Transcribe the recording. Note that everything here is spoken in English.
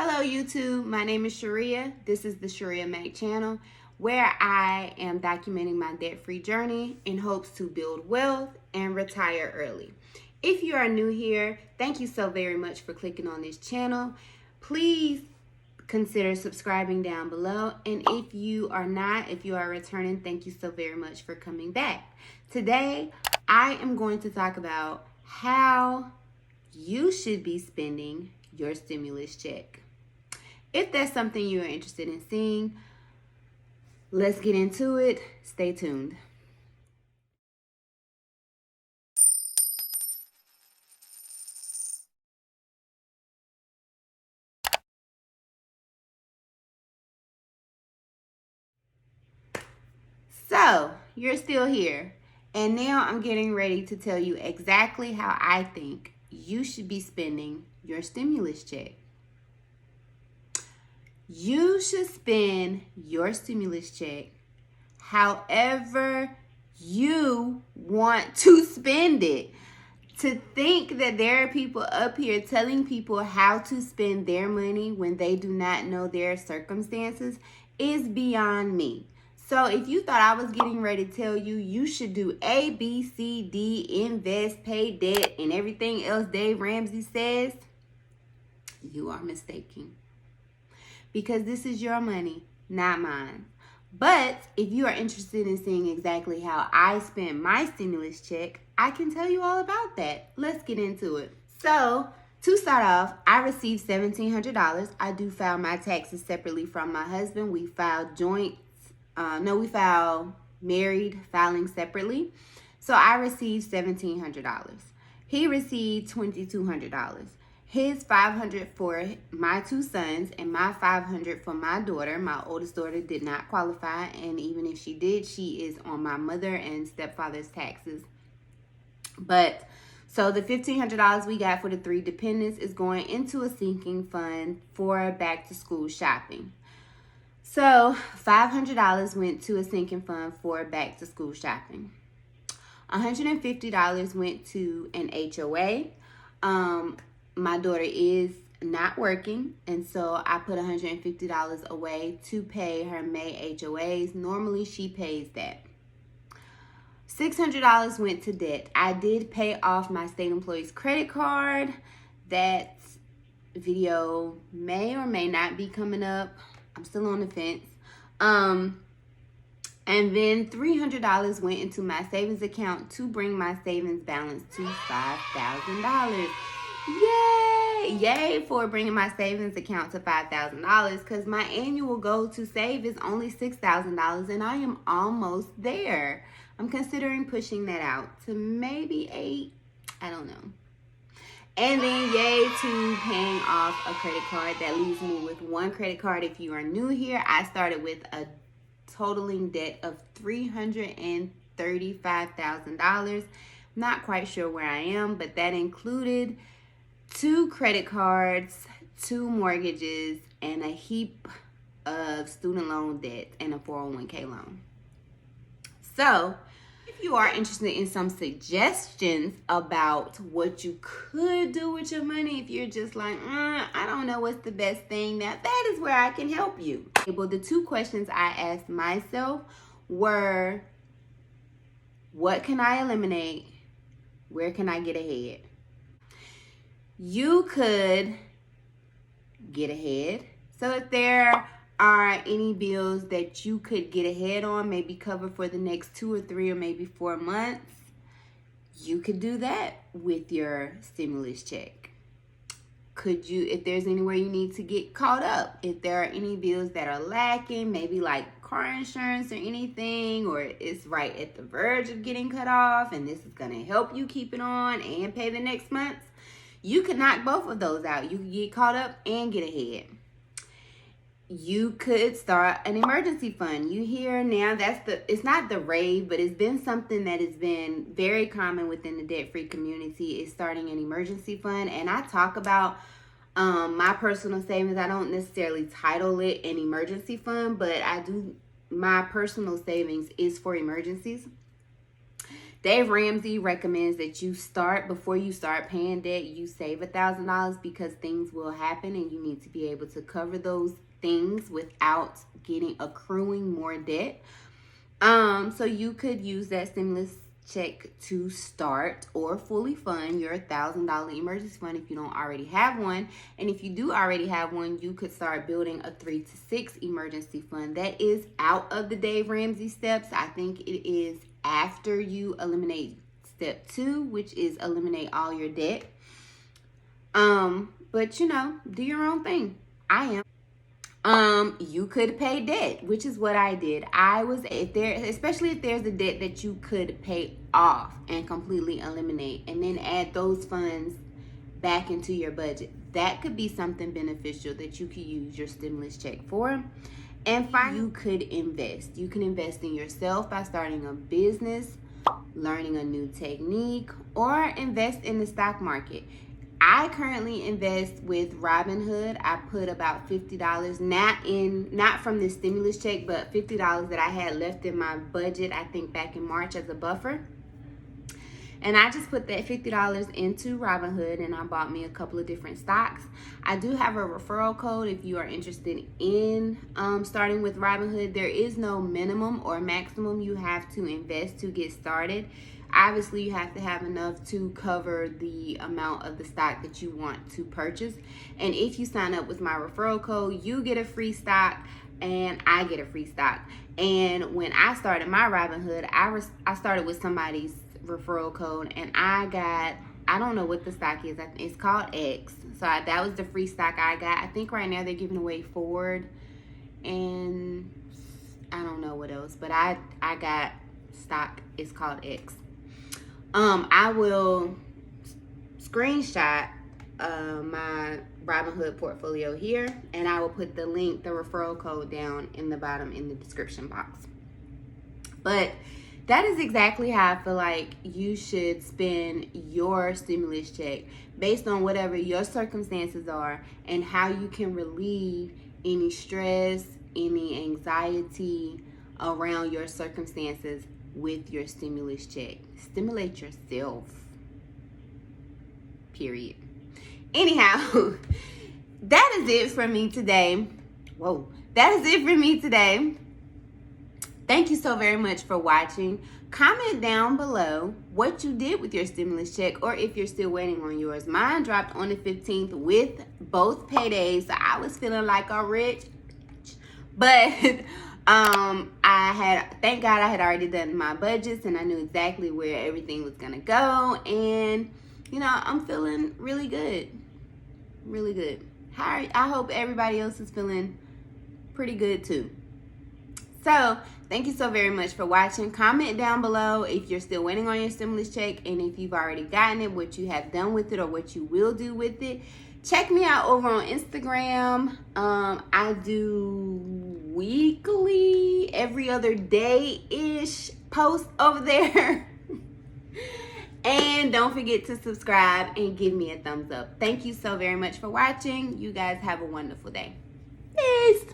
Hello YouTube, my name is Shirria. This is the Shirria Mac channel where I am documenting my debt-free journey in hopes to build wealth and retire early. If you are new here, thank you so very much for clicking on this channel. Please consider subscribing down below, and if you are returning, thank you so very much for coming back. Today, I am going to talk about how you should be spending your stimulus check. If that's something you're interested in seeing, let's get into it. Stay tuned. So, you're still here. And now I'm getting ready to tell you exactly how I think you should be spending your stimulus check. You should spend your stimulus check however you want to spend it. To think that there are people up here telling people how to spend their money when they do not know their circumstances is beyond me. So if you thought I was getting ready to tell you you should do A, B, C, D, invest, pay debt, and everything else Dave Ramsey says, you are mistaken. Because this is your money, not mine. But if you are interested in seeing exactly how I spend my stimulus check, I can tell you all about that. Let's get into it. So, to start off, I received $1,700. I do file my taxes separately from my husband. We file we file married filing separately. So I received $1,700. He received $2,200. His $500 for my two sons and my $500 for my daughter. My oldest daughter did not qualify, and even if she did, she is on my mother and stepfather's taxes. But so the $1,500 we got for the three dependents is going into a sinking fund for back to school shopping. So $500 went to a sinking fund for back to school shopping. $150 went to an HOA. My daughter is not working, and so I put $150 away to pay her May HOAs. Normally, she pays that. $600 went to debt. I did pay off my state employee's credit card. That video may or may not be coming up. I'm still on the fence. And then $300 went into my savings account to bring my savings balance to $5,000. Yay! Yay for bringing my savings account to $5,000, because my annual goal to save is only $6,000, and I am almost there. I'm considering pushing that out to maybe $8,000. I don't know. And then yay to paying off a credit card. That leaves me with one credit card. If you are new here, I started with a totaling debt of $335,000. Not quite sure where I am, but that included 2 credit cards, 2 mortgages, and a heap of student loan debt and a 401k loan. So, if you are interested in some suggestions about what you could do with your money, if you're just like, I don't know what's the best thing, now that is where I can help you. Well, the 2 questions I asked myself were, what can I eliminate? Where can I get ahead? You could get ahead. So if there are any bills that you could get ahead on, maybe cover for the next 2 or 3 or maybe 4 months, you could do that with your stimulus check. Could you, if there's anywhere you need to get caught up, if there are any bills that are lacking, maybe like car insurance or anything, or it's right at the verge of getting cut off and this is going to help you keep it on and pay the next month, you could knock both of those out. You could get caught up and get ahead. You could start an emergency fund. You hear now it's not the rave, but it's been something that has been very common within the debt-free community, is starting an emergency fund. And I talk about my personal savings. I don't necessarily title it an emergency fund, but my personal savings is for emergencies. Dave Ramsey recommends that you start, before you start paying debt, you save $1,000 because things will happen and you need to be able to cover those things without accruing more debt. So you could use that stimulus check to start or fully fund your $1,000 emergency fund if you don't already have one. And if you do already have one, you could start building a 3 to 6 emergency fund. That is out of the Dave Ramsey steps. I think it is after you eliminate step 2, which is eliminate all your debt. But do your own thing. You could pay debt, which is what I did. Especially if there's a debt that you could pay off and completely eliminate, and then add those funds back into your budget. That could be something beneficial that you could use your stimulus check for. And finally, you could invest. You can invest in yourself by starting a business, learning a new technique, or invest in the stock market. I currently invest with Robinhood. I put about $50, not from the stimulus check, but $50 that I had left in my budget, I think back in March, as a buffer. And I just put that $50 into Robinhood, and I bought me a couple of different stocks. I do have a referral code if you are interested in starting with Robinhood. There is no minimum or maximum you have to invest to get started. Obviously, you have to have enough to cover the amount of the stock that you want to purchase. And if you sign up with my referral code, you get a free stock and I get a free stock. And when I started my Robinhood, I started with somebody's referral code, and I don't know what the stock is. It's called X. So that was the free stock I got. I think right now they're giving away Ford, and I don't know what else, but I got stock. It's called X. I will screenshot my Robinhood portfolio here, and I will put the link, the referral code, down in the bottom in the description box. But that is exactly how I feel like you should spend your stimulus check, based on whatever your circumstances are and how you can relieve any stress, any anxiety around your circumstances with your stimulus check. Stimulate yourself. Period. Anyhow, that is it for me today. That is it for me today. Thank you so very much for watching. Comment down below what you did with your stimulus check, or if you're still waiting on yours. Mine dropped on the 15th with both paydays, so I was feeling like a rich bitch. But thank God I had already done my budgets, and I knew exactly where everything was gonna go. And I'm feeling really good. Really good. I hope everybody else is feeling pretty good too. So thank you so very much for watching. Comment down below if you're still waiting on your stimulus check, and if you've already gotten it, what you have done with it or what you will do with it. Check me out over on Instagram. I do weekly, every other day-ish post over there. And don't forget to subscribe and give me a thumbs up. Thank you so very much for watching. You guys have a wonderful day. Peace.